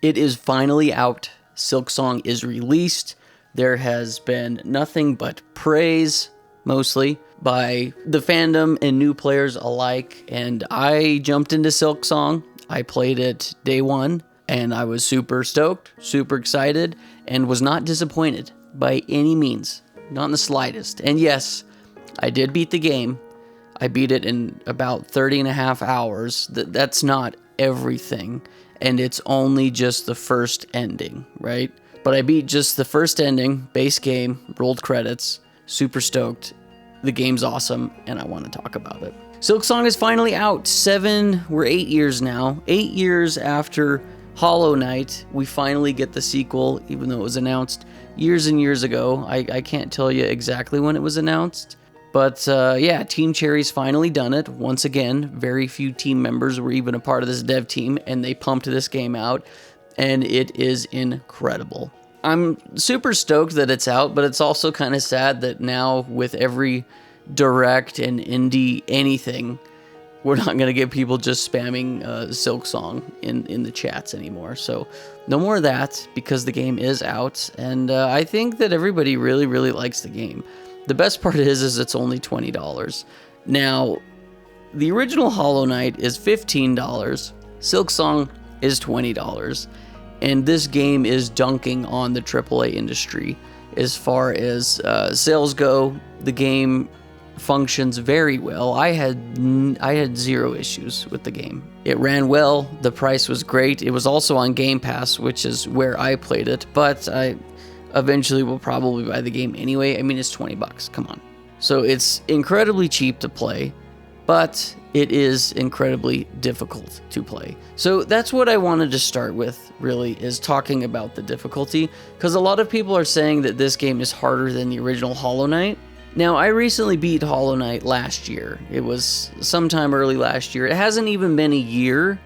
It is finally out. Silksong is released. There has been nothing but praise, mostly, by the fandom and new players alike. And I jumped into Silksong. I played it day one, and I was super stoked, super excited, and was not disappointed by any means. Not in the slightest. And yes, I did beat the game. I beat it in about 30 and a half hours. That's not everything. And it's only just the first ending, right? But I beat just the first ending, base game, rolled credits, super stoked. The game's awesome, and I want to talk about it. Silksong is finally out. 8 years now. 8 years after Hollow Knight, we finally get the sequel, even though it was announced years and years ago. I can't tell you exactly when it was announced. But yeah, Team Cherry's finally done it. Once again, very few team members were even a part of this dev team, and they pumped this game out, and it is incredible. I'm super stoked that it's out, but it's also kind of sad that now with every direct and indie anything, we're not going to get people just spamming Silksong in the chats anymore. So no more of that, because the game is out, and I think that everybody really, really likes the game. The best part is it's only $20. Now, the original Hollow Knight is $15. Silksong is $20. And this game is dunking on the AAA industry. As far as sales go, the game functions very well. I had zero issues with the game. It ran well. The price was great. It was also on Game Pass, which is where I played it. But I eventually will probably buy the game anyway. I mean, it's $20. Come on. So it's incredibly cheap to play, but it is incredibly difficult to play. So that's what I wanted to start with, really, is talking about the difficulty, because a lot of people are saying that this game is harder than the original Hollow Knight. Now, I recently beat Hollow Knight last year. It was sometime early last year. It hasn't even been a year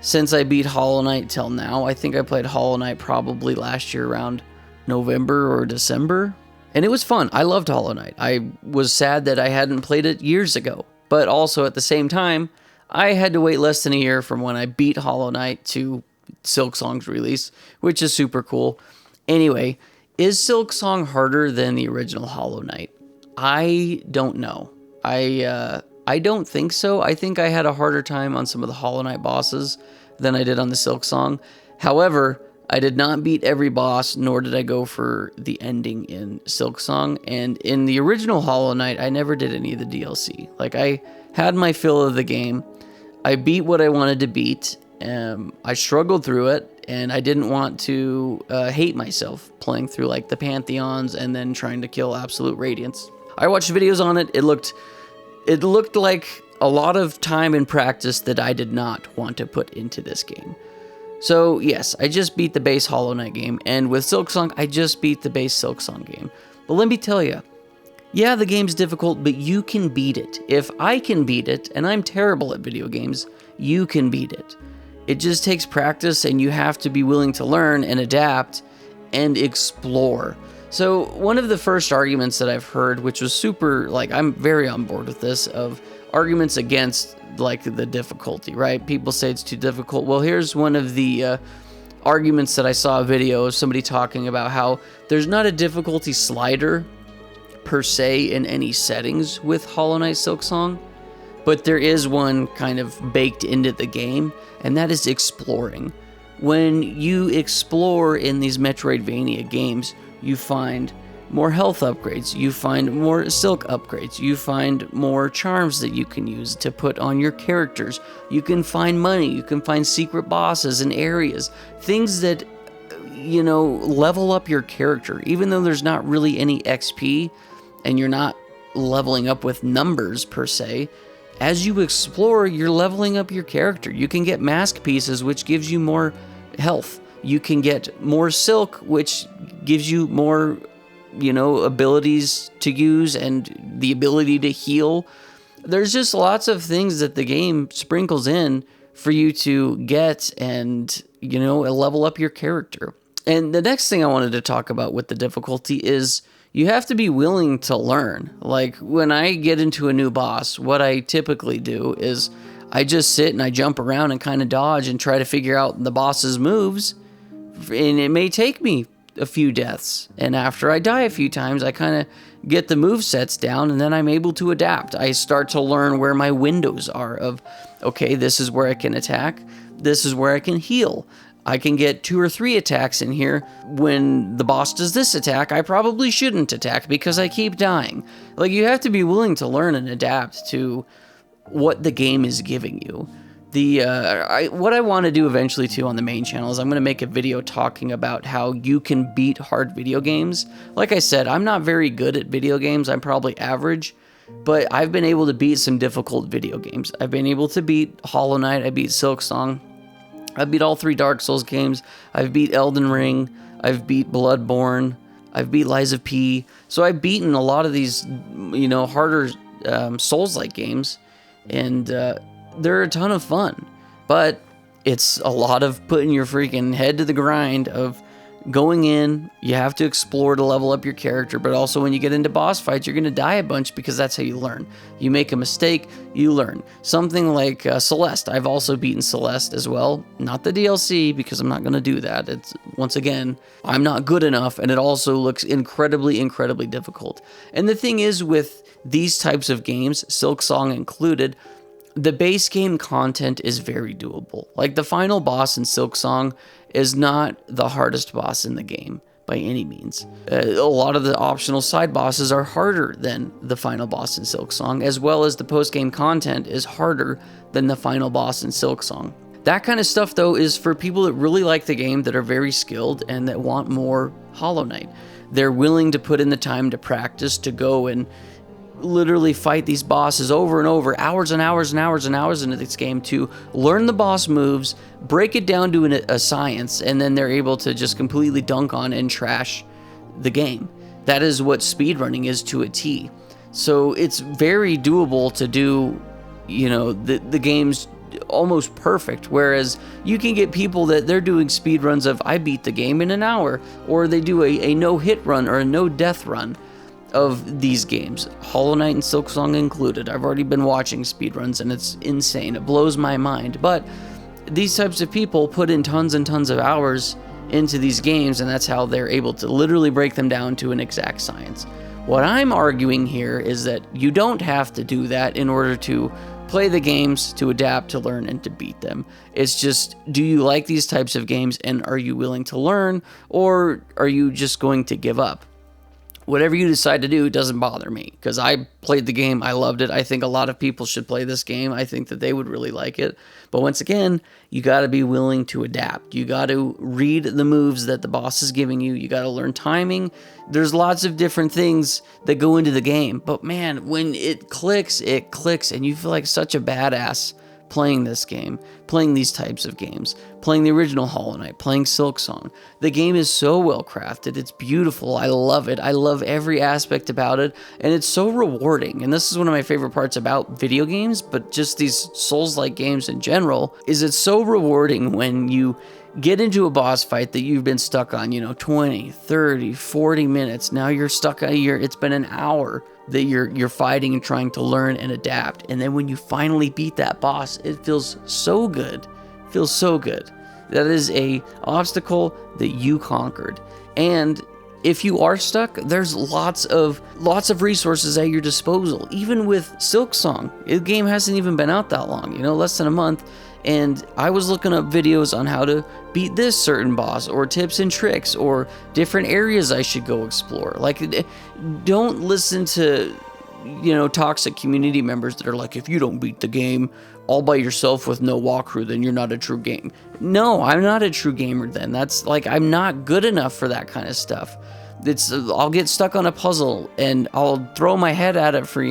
since I beat Hollow Knight till now. I think I played Hollow Knight probably last year around November or December, and it was fun. I loved Hollow Knight. I was sad that I hadn't played it years ago, but also at the same time, I had to wait less than a year from when I beat Hollow Knight to Silksong's release, which is super cool. Anyway, is Silksong harder than the original Hollow Knight? I don't know. I don't think so. I think I had a harder time on some of the Hollow Knight bosses than I did on the Silksong. However, I did not beat every boss, nor did I go for the ending in Silksong. And in the original Hollow Knight, I never did any of the DLC. Like, I had my fill of the game. I beat what I wanted to beat. I struggled through it, and I didn't want to hate myself playing through, like, the Pantheons and then trying to kill Absolute Radiance. I watched videos on it. It looked like a lot of time and practice that I did not want to put into this game. So, yes, I just beat the base Hollow Knight game, and with Silksong, I just beat the base Silksong game. But let me tell you, yeah, the game's difficult, but you can beat it. If I can beat it, and I'm terrible at video games, you can beat it. It just takes practice, and you have to be willing to learn and adapt and explore. So, one of the first arguments that I've heard, which was super, like, I'm very on board with this, of arguments against, like, the difficulty, right? People say it's too difficult. Well, here's one of the arguments that I saw a video of somebody talking about how there's not a difficulty slider per se in any settings with Hollow Knight Silksong, but there is one kind of baked into the game, and that is exploring. When you explore in these Metroidvania games, you find more health upgrades, you find more silk upgrades, you find more charms that you can use to put on your characters, you can find money, you can find secret bosses and areas, things that, you know, level up your character. Even though there's not really any XP, and you're not leveling up with numbers per se, as you explore, you're leveling up your character. You can get mask pieces, which gives you more health. You can get more silk, which gives you more, you know, abilities to use and the ability to heal. There's just lots of things that the game sprinkles in for you to get and, you know, level up your character. And the next thing I wanted to talk about with the difficulty is you have to be willing to learn. Like, when I get into a new boss, what I typically do is I just sit and I jump around and kind of dodge and try to figure out the boss's moves. and it may take me a few deaths. And after I die a few times, I kind of get the move sets down, and then I'm able to adapt. I start to learn where my windows are of, okay, this is where I can attack. This is where I can heal. I can get 2 or 3 attacks in here. When the boss does this attack, I probably shouldn't attack because I keep dying. Like, you have to be willing to learn and adapt to what the game is giving you. What I want to do eventually too on the main channel is I'm going to make a video talking about how you can beat hard video games. Like I said, I'm not very good at video games. I'm probably average, but I've been able to beat some difficult video games. I've been able to beat Hollow Knight. I beat Silksong. I beat all 3 Dark Souls games. I've beat Elden Ring. I've beat Bloodborne. I've beat Lies of P. So I've beaten a lot of these, harder Souls-like games, and they're a ton of fun. But it's a lot of putting your freaking head to the grind of going in. You have to explore to level up your character, but also when you get into boss fights, you're going to die a bunch because that's how you learn. You make a mistake, you learn. Something like Celeste. I've also beaten Celeste as well. Not the DLC, because I'm not going to do that. It's, once again, I'm not good enough, and it also looks incredibly, incredibly difficult. And the thing is, with these types of games, Silksong included, the base game content is very doable. Like, the final boss in Silksong is not the hardest boss in the game by any means. A lot of the optional side bosses are harder than the final boss in Silksong, as well as the post-game content is harder than the final boss in Silksong. That kind of stuff, though, is for people that really like the game, that are very skilled, and that want more Hollow Knight. They're willing to put in the time to practice, to go and literally fight these bosses over and over, hours and hours and hours and hours into this game, to learn the boss moves, break it down to a science, and then they're able to just completely dunk on and trash the game. That is what speedrunning is to a T. So it's very doable to do, the game's almost perfect, whereas you can get people that they're doing speedruns of, I beat the game in an hour, or they do a no-hit run or a no-death run of these games, Hollow Knight and Silksong included. I've already been watching speedruns, and it's insane. It blows my mind. But these types of people put in tons and tons of hours into these games, and that's how they're able to literally break them down to an exact science. What I'm arguing here is that you don't have to do that in order to play the games, to adapt, to learn, and to beat them. It's just, do you like these types of games, and are you willing to learn, or are you just going to give up? Whatever you decide to do doesn't bother me, because I played the game, I loved it. I think a lot of people should play this game. I think that they would really like it. But once again, you got to be willing to adapt. You got to read the moves that the boss is giving you. You got to learn timing. There's lots of different things that go into the game. But man, when it clicks, and you feel like such a badass playing this game, playing these types of games, playing the original Hollow Knight, playing Silksong. The game is so well crafted. It's beautiful. I love it. I love every aspect about it, and it's so rewarding. And this is one of my favorite parts about video games, but just these Souls-like games in general, is it's so rewarding when you get into a boss fight that you've been stuck on, 20, 30, 40 minutes. Now you're stuck on it's been an hour that you're fighting and trying to learn and adapt. And then when you finally beat that boss, it feels so good. It feels so good. That is a obstacle that you conquered. And if you are stuck, there's lots of resources at your disposal. Even with Silksong, the game hasn't even been out that long, less than a month. And I was looking up videos on how to beat this certain boss, or tips and tricks, or different areas I should go explore. Like, don't listen to, toxic community members that are like, if you don't beat the game all by yourself with no walkthrough, then you're not a true game. No, I'm not a true gamer then. That's like, I'm not good enough for that kind of stuff. I'll get stuck on a puzzle and I'll throw my head at it for,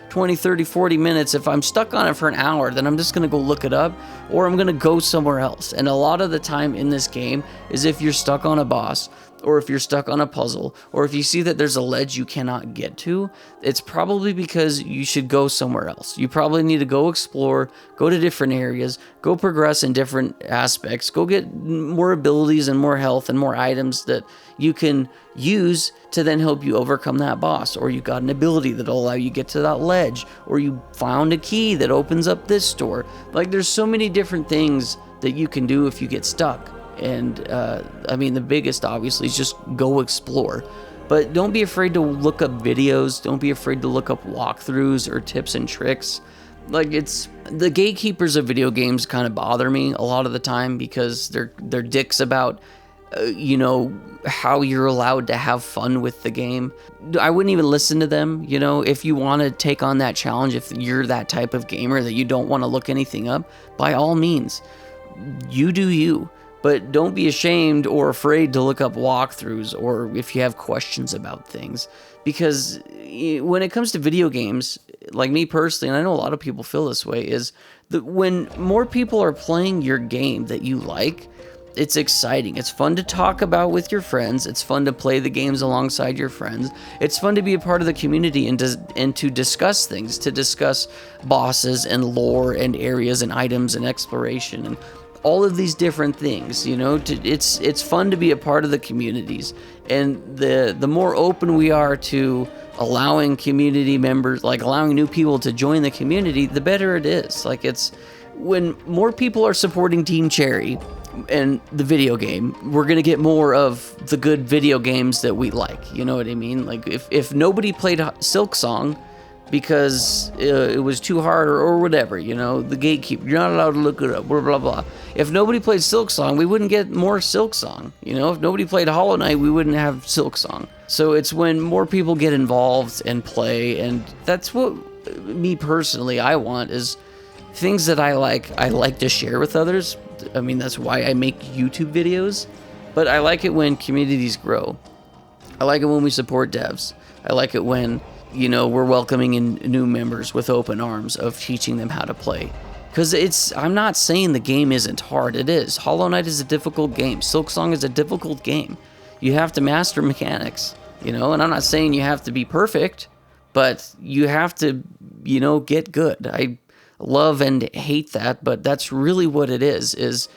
20, 30, 40 minutes. If I'm stuck on it for an hour, then I'm just going to go look it up, or I'm going to go somewhere else. And a lot of the time in this game is if you're stuck on a boss, or if you're stuck on a puzzle, or if you see that there's a ledge you cannot get to, it's probably because you should go somewhere else. You probably need to go explore, go to different areas, go progress in different aspects, go get more abilities and more health and more items that you can use to then help you overcome that boss. Or you got an ability that'll allow you to get to that ledge, or you found a key that opens up this door. Like, there's so many different things that you can do if you get stuck. And I mean, the biggest obviously is just go explore. But don't be afraid to look up videos. Don't be afraid to look up walkthroughs or tips and tricks. Like, it's the gatekeepers of video games kind of bother me a lot of the time because they're dicks about how you're allowed to have fun with the game. I wouldn't even listen to them. If you want to take on that challenge, if you're that type of gamer that you don't want to look anything up, by all means, you do you. But don't be ashamed or afraid to look up walkthroughs or if you have questions about things. Because when it comes to video games, like me personally, and I know a lot of people feel this way, is that when more people are playing your game that you like, it's exciting. It's fun to talk about with your friends. It's fun to play the games alongside your friends. It's fun to be a part of the community and to discuss things, to discuss bosses and lore and areas and items and exploration and all of these different things. It's fun to be a part of the communities, and the more open we are to allowing community members, like allowing new people to join the community, the better it is. Like, it's when more people are supporting Team Cherry and the video game, we're gonna get more of the good video games that we like. You know what I mean? Like, if nobody played Silksong because it was too hard or whatever, the gatekeeper, you're not allowed to look it up, blah blah blah. If nobody played Silksong, we wouldn't get more Silksong. If nobody played Hollow Knight, we wouldn't have Silksong. So it's when more people get involved and play, and that's what me personally I want, is things that I like to share with others. I mean, that's why I make YouTube videos, but I like it when communities grow. I like it when we support devs. I like it when, we're welcoming in new members with open arms of teaching them how to play. Because I'm not saying the game isn't hard. It is. Hollow Knight is a difficult game. Silksong is a difficult game. You have to master mechanics, and I'm not saying you have to be perfect, but you have to, get good. I love and hate that, but that's really what it is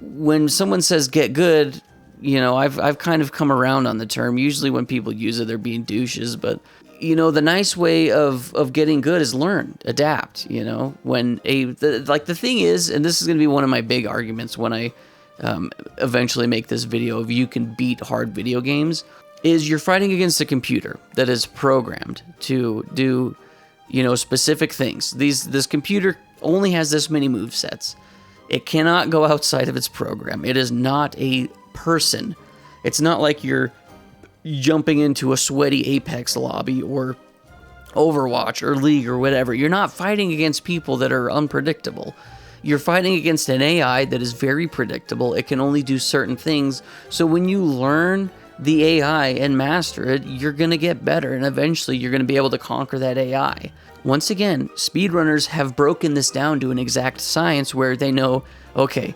when someone says get good, I've kind of come around on the term. Usually when people use it, they're being douches, but the nice way of getting good is learn, adapt, when the thing is, and this is going to be one of my big arguments when I eventually make this video of you can beat hard video games, is you're fighting against a computer that is programmed to do specific things. This computer only has this many move sets. It cannot go outside of its program. It is not a person. It's not like you're jumping into a sweaty Apex lobby or Overwatch or League or whatever. You're not fighting against people that are unpredictable. You're fighting against an AI that is very predictable. It can only do certain things. So when you learn the AI and master it, you're going to get better, and eventually you're going to be able to conquer that AI. Once again, speedrunners have broken this down to an exact science where they know, okay,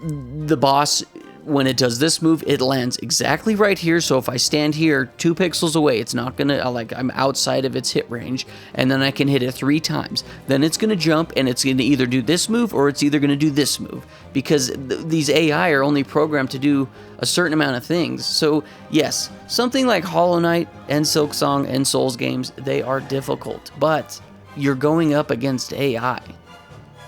the boss, when it does this move, it lands exactly right here. So if I stand here 2 pixels away, it's not gonna, I'm outside of its hit range, and then I can hit it 3 times. Then it's gonna jump, and it's gonna either do this move or it's either gonna do this move, because these AI are only programmed to do a certain amount of things. So yes, something like Hollow Knight and Silksong and Souls games, they are difficult, but you're going up against AI,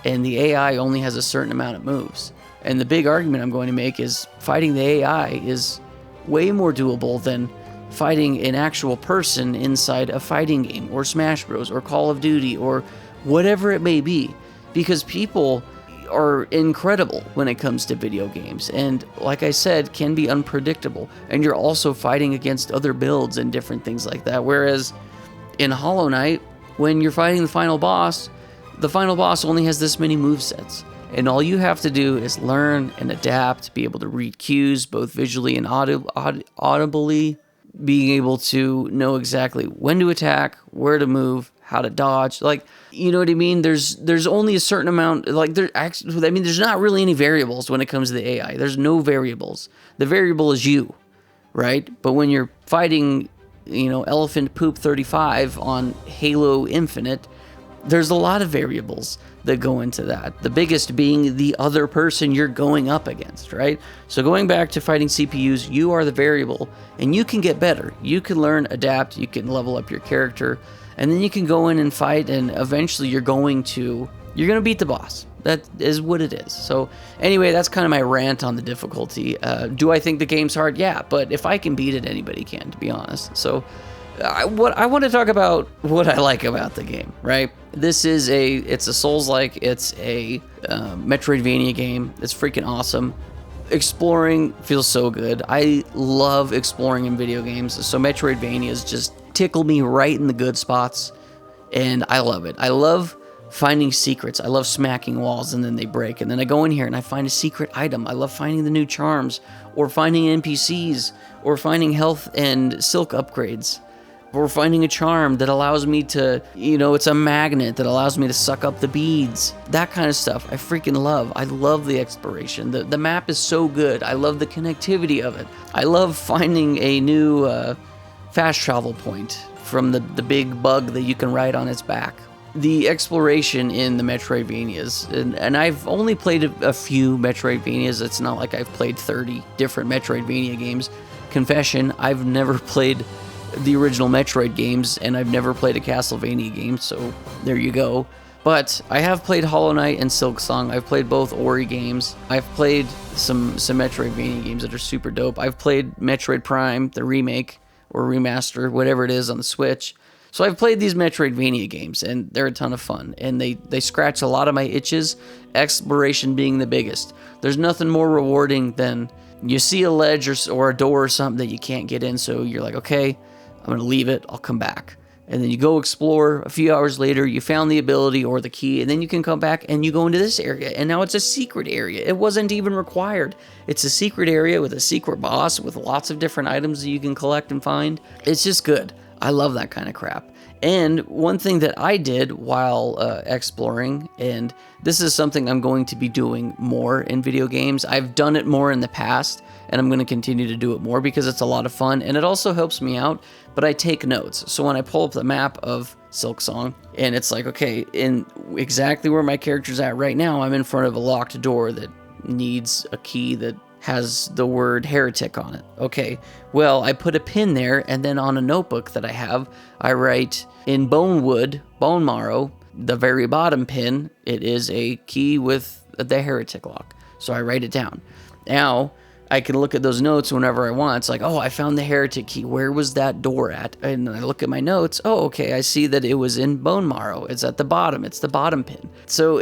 and the AI only has a certain amount of moves. And the big argument I'm going to make is fighting the AI is way more doable than fighting an actual person inside a fighting game or Smash Bros. Or Call of Duty or whatever it may be. Because people are incredible when it comes to video games. And like I said, can be unpredictable. And you're also fighting against other builds and different things like that. Whereas in Hollow Knight, when you're fighting the final boss only has this many movesets. And all you have to do is learn and adapt, be able to read cues, both visually and audibly, being able to know exactly when to attack, where to move, how to dodge. Like, you know what I mean? There's only a certain amount, there's not really any variables when it comes to the AI. There's no variables. The variable is you, right? But when you're fighting, Elephant Poop 35 on Halo Infinite, there's a lot of variables that go into that. The biggest being the other person you're going up against, right? So going back to fighting CPUs, you are the variable, and you can get better. You can learn, adapt, you can level up your character, and then you can go in and fight, and eventually you're going to you're going to beat the boss. That is what it is. So anyway, that's kind of my rant on the difficulty. Do I think the game's hard? Yeah, but if I can beat it, anybody can, to be honest. So I want to talk about what I like about the game, right? It's a Souls-like, it's a Metroidvania game. It's freaking awesome. Exploring feels so good. I love exploring in video games. So Metroidvanias just tickle me right in the good spots, and I love it. I love finding secrets. I love smacking walls and then they break, and then I go in here and I find a secret item. I love finding the new charms, or finding NPCs, or finding health and silk upgrades, or finding a charm that allows me to, it's a magnet that allows me to suck up the beads. That kind of stuff I freaking love. I love the exploration. The map is so good. I love the connectivity of it. I love finding a new fast travel point from the big bug that you can ride on its back. The exploration in the Metroidvanias, and I've only played a few Metroidvanias. It's not like I've played 30 different Metroidvania games. Confession, I've never played the original Metroid games, and I've never played a Castlevania game, so there you go. But I have played Hollow Knight and Silksong. I've played both Ori games. I've played some Metroidvania games that are super dope. I've played Metroid Prime, the remake, or remaster, whatever it is, on the Switch. So I've played these Metroidvania games, and they're a ton of fun, and they scratch a lot of my itches, exploration being the biggest. There's nothing more rewarding than you see a ledge or a door or something that you can't get in, so you're like, okay, I'm going to leave it, I'll come back. And then you go explore. A few hours later, you found the ability or the key, and then you can come back and you go into this area, and now it's a secret area. It wasn't even required. It's a secret area with a secret boss with lots of different items that you can collect and find. It's just good. I love that kind of crap. And one thing that I did while exploring, and this is something I'm going to be doing more in video games. I've done it more in the past, and I'm going to continue to do it more because it's a lot of fun, and it also helps me out, but I take notes. So when I pull up the map of Silksong, and it's like, okay, in exactly where my character's at right now, I'm in front of a locked door that needs a key that has the word heretic on it. Okay, well, I put a pin there, and then on a notebook that I have, I write in bone marrow, the very bottom pin, it is a key with the heretic lock. So I write it down. Now, I can look at those notes whenever I want. It's like, oh, I found the heretic key. Where was that door at? And I look at my notes. Oh, okay, I see that it was in bone marrow. It's at the bottom. It's the bottom pin. So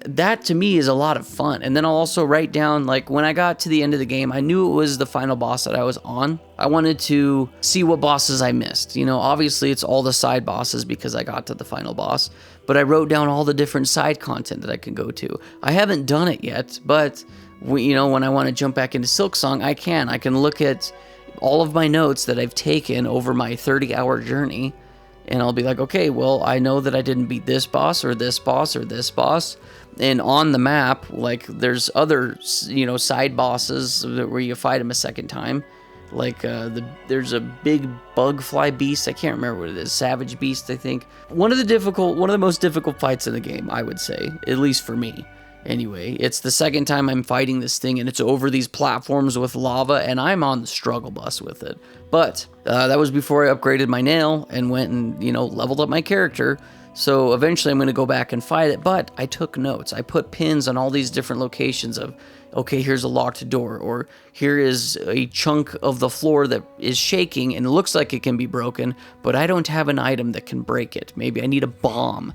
that to me is a lot of fun. And then I'll also write down, like, when I got to the end of the game, I knew it was the final boss that I was on. I wanted to see what bosses I missed. Obviously it's all the side bosses because I got to the final boss. But I wrote down all the different side content that I can go to. I haven't done it yet, but when I want to jump back into Silksong, I can look at all of my notes that I've taken over my 30-hour journey, and I'll be like, okay, well, I know that I didn't beat this boss or this boss or this boss, and on the map, like, there's other, side bosses where you fight them a second time, like, there's a big bug fly beast, I can't remember what it is, savage beast, I think. One of the most difficult fights in the game, I would say, at least for me. Anyway, it's the second time I'm fighting this thing, and it's over these platforms with lava, and I'm on the struggle bus with it. But that was before I upgraded my nail and went and, leveled up my character. So eventually I'm going to go back and fight it, but I took notes. I put pins on all these different locations of, okay, here's a locked door, or here is a chunk of the floor that is shaking and it looks like it can be broken, but I don't have an item that can break it. Maybe I need a bomb.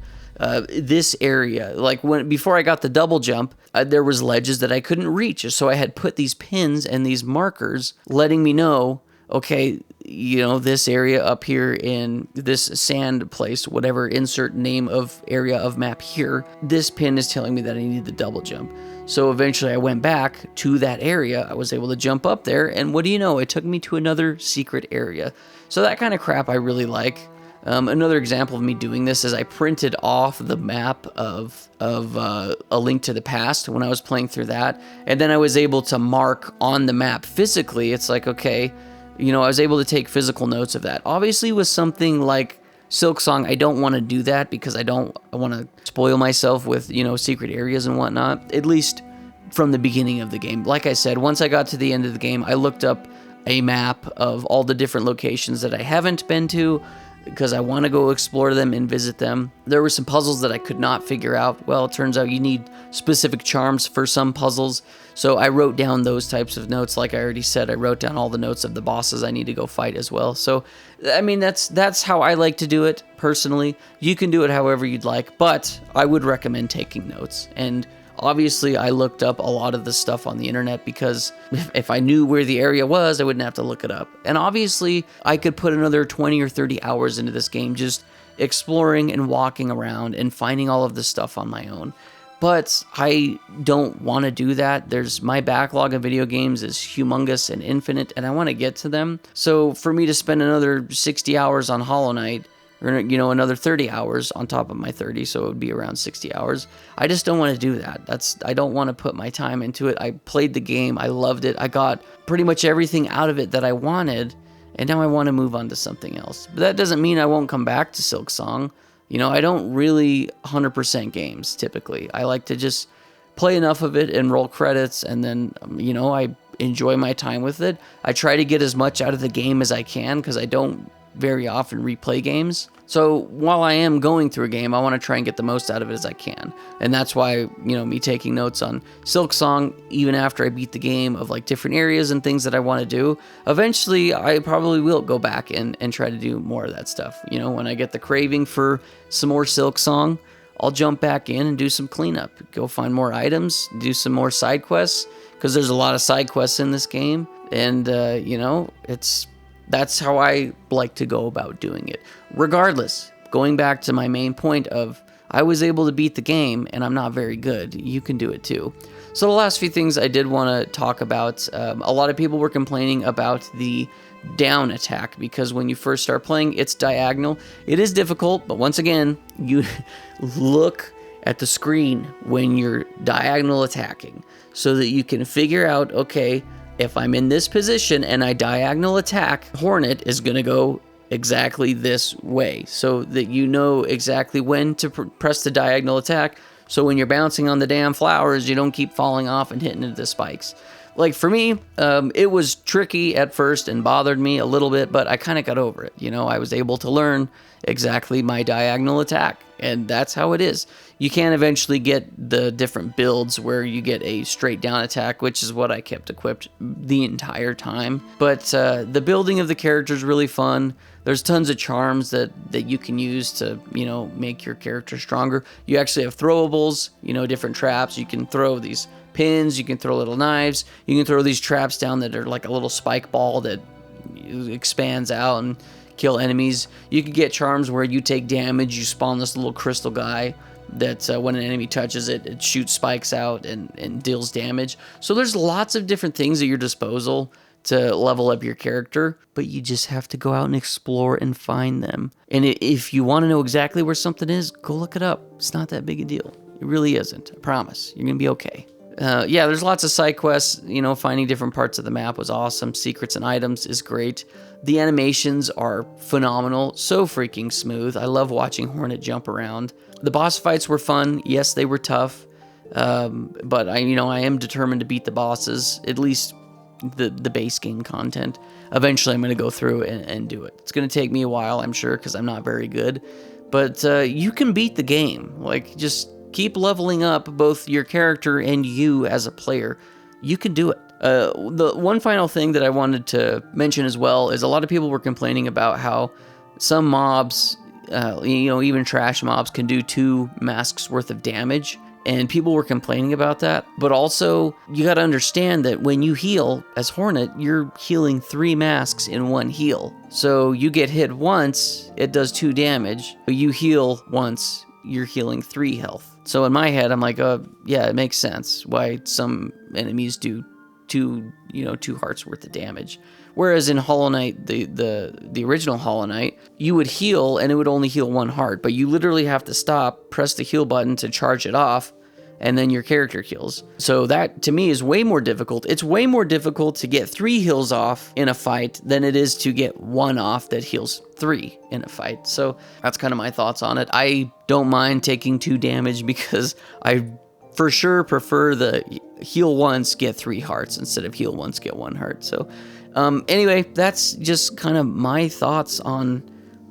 This area, like before I got the double jump, there was ledges that I couldn't reach. So I had put these pins and these markers letting me know, okay, this area up here in this sand place, whatever, insert name of area of map here, this pin is telling me that I need the double jump. So eventually I went back to that area. I was able to jump up there, and what do you know? It took me to another secret area. So that kind of crap I really like. Another example of me doing this is I printed off the map of A Link to the Past when I was playing through that, and then I was able to mark on the map physically. It's like, okay, I was able to take physical notes of that. Obviously with something like Silksong, I don't want to do that because I want to spoil myself with, secret areas and whatnot, at least from the beginning of the game. Like I said, once I got to the end of the game, I looked up a map of all the different locations that I haven't been to, because I want to go explore them and visit them. There were some puzzles that I could not figure out. Well, it turns out you need specific charms for some puzzles. So I wrote down those types of notes. Like I already said, I wrote down all the notes of the bosses I need to go fight as well. So, I mean, that's how I like to do it personally. You can do it however you'd like, but I would recommend taking notes. And obviously, I looked up a lot of the stuff on the internet because if I knew where the area was, I wouldn't have to look it up. And obviously, I could put another 20 or 30 hours into this game just exploring and walking around and finding all of this stuff on my own. But I don't want to do that. My backlog of video games is humongous and infinite, and I want to get to them. So for me to spend another 60 hours on Hollow Knight, or another 30 hours on top of my 30, so it would be around 60 hours. I just don't want to do that. I don't want to put my time into it. I played the game, I loved it, I got pretty much everything out of it that I wanted, and now I want to move on to something else. But that doesn't mean I won't come back to Silksong. I don't really 100% games typically. I like to just play enough of it and roll credits, and then I enjoy my time with it. I try to get as much out of the game as I can because I don't very often replay games. So while I am going through a game, I want to try and get the most out of it as I can. And that's why, me taking notes on Silksong, even after I beat the game, of like different areas and things that I want to do, eventually I probably will go back and try to do more of that stuff. When I get the craving for some more Silksong, I'll jump back in and do some cleanup, go find more items, do some more side quests, because there's a lot of side quests in this game. And, that's how I like to go about doing it. Regardless, going back to my main point of I was able to beat the game and I'm not very good. You can do it too. So the last few things I did want to talk about, a lot of people were complaining about the down attack because when you first start playing, it's diagonal. It is difficult, but once again, you look at the screen when you're diagonal attacking so that you can figure out, okay, if I'm in this position and I diagonal attack, Hornet is going to go exactly this way so that you know exactly when to press the diagonal attack. So when you're bouncing on the damn flowers, you don't keep falling off and hitting into the spikes. Like for me, it was tricky at first and bothered me a little bit, but I kind of got over it. I was able to learn exactly my diagonal attack, and that's how it is. You can eventually get the different builds where you get a straight down attack, which is what I kept equipped the entire time. But the building of the character is really fun. There's tons of charms that you can use to, make your character stronger. You actually have throwables, different traps. You can throw these pins, you can throw little knives, you can throw these traps down that are like a little spike ball that expands out and kill enemies. You can get charms where you take damage, you spawn this little crystal guy that when an enemy touches it, it shoots spikes out and deals damage. So there's lots of different things at your disposal to level up your character, but you just have to go out and explore and find them. And if you want to know exactly where something is, go look it up. It's not that big a deal. It really isn't. I promise. You're going to be okay. There's lots of side quests. Finding different parts of the map was awesome. Secrets and items is great. The animations are phenomenal. So freaking smooth. I love watching Hornet jump around. The boss fights were fun. Yes, they were tough. But I am determined to beat the bosses, at least the base game content. Eventually, I'm going to go through and do it. It's going to take me a while, I'm sure, because I'm not very good. But you can beat the game. Just keep leveling up both your character and you as a player. You can do it. The one final thing that I wanted to mention as well is a lot of people were complaining about how some mobs, even trash mobs, can do 2 masks worth of damage. And people were complaining about that. But also, you got to understand that when you heal as Hornet, you're healing 3 masks in one heal. So you get hit once, it does 2 damage. You heal once, you're healing 3 health. So in my head, I'm like, yeah, it makes sense why some enemies do 2 hearts worth of damage. Whereas in Hollow Knight, the original Hollow Knight, you would heal and it would only heal 1 heart, but you literally have to stop, press the heal button to charge it off, and then your character heals. So that, to me, is way more difficult. It's way more difficult to get 3 heals off in a fight than it is to get 1 off that heals 3 in a fight. So that's kind of my thoughts on it. I don't mind taking 2 damage because I for sure prefer the heal once, get 3 hearts instead of heal once, get 1 heart. So anyway, that's just kind of my thoughts on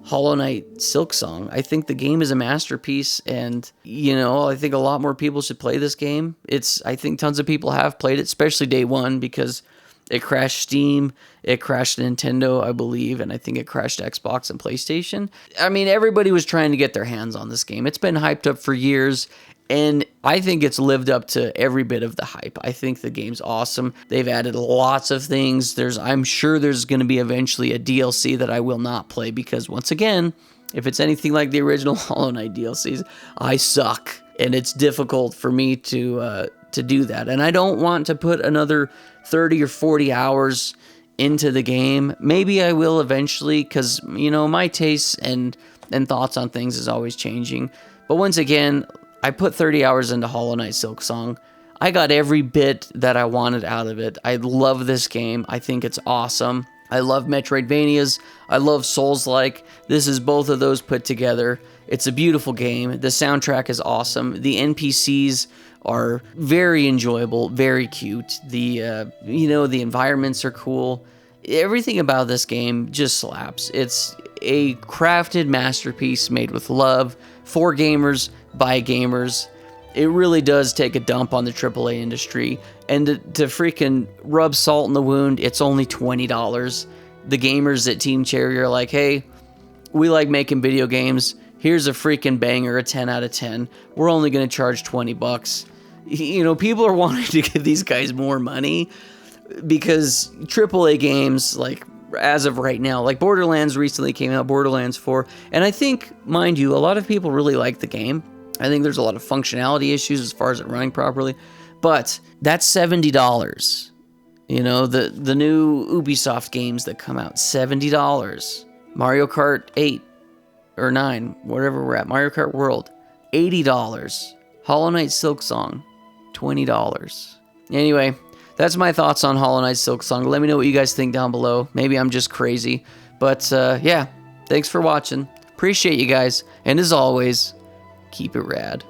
Hollow Knight Silksong. I think the game is a masterpiece, and, I think a lot more people should play this game. I think tons of people have played it, especially day one, because it crashed Steam, it crashed Nintendo, I believe, and I think it crashed Xbox and PlayStation. I mean, everybody was trying to get their hands on this game. It's been hyped up for years, and I think it's lived up to every bit of the hype. I think the game's awesome. They've added lots of things. I'm sure there's going to be eventually a DLC that I will not play, because once again, if it's anything like the original Hollow Knight DLCs, I suck, and it's difficult for me to do that. And I don't want to put another 30 or 40 hours into the game. Maybe I will eventually, because, my tastes and thoughts on things is always changing. But once again, I put 30 hours into Hollow Knight Silksong. I got every bit that I wanted out of it. I love this game. I think it's awesome. I love Metroidvanias. I love Souls-like. This is both of those put together. It's a beautiful game. The soundtrack is awesome. The NPCs are very enjoyable, very cute. The environments are cool. Everything about this game just slaps. It's a crafted masterpiece made with love for gamers, by gamers. It really does take a dump on the AAA industry. And to freaking rub salt in the wound, it's only $20. The gamers at Team Cherry are like, hey, we like making video games. Here's a freaking banger, a 10 out of 10. We're only going to charge $20. People are wanting to give these guys more money, because AAA games, like, as of right now, like Borderlands recently came out, Borderlands 4, and I think, mind you, a lot of people really like the game. I think there's a lot of functionality issues as far as it running properly, but that's $70. The new Ubisoft games that come out, $70. Mario Kart 8 or 9, whatever we're at, Mario Kart World, $80. Hollow Knight Silksong, $20. Anyway, that's my thoughts on Hollow Knight Silksong. Let me know what you guys think down below. Maybe I'm just crazy. But, yeah, thanks for watching. Appreciate you guys. And as always, keep it rad.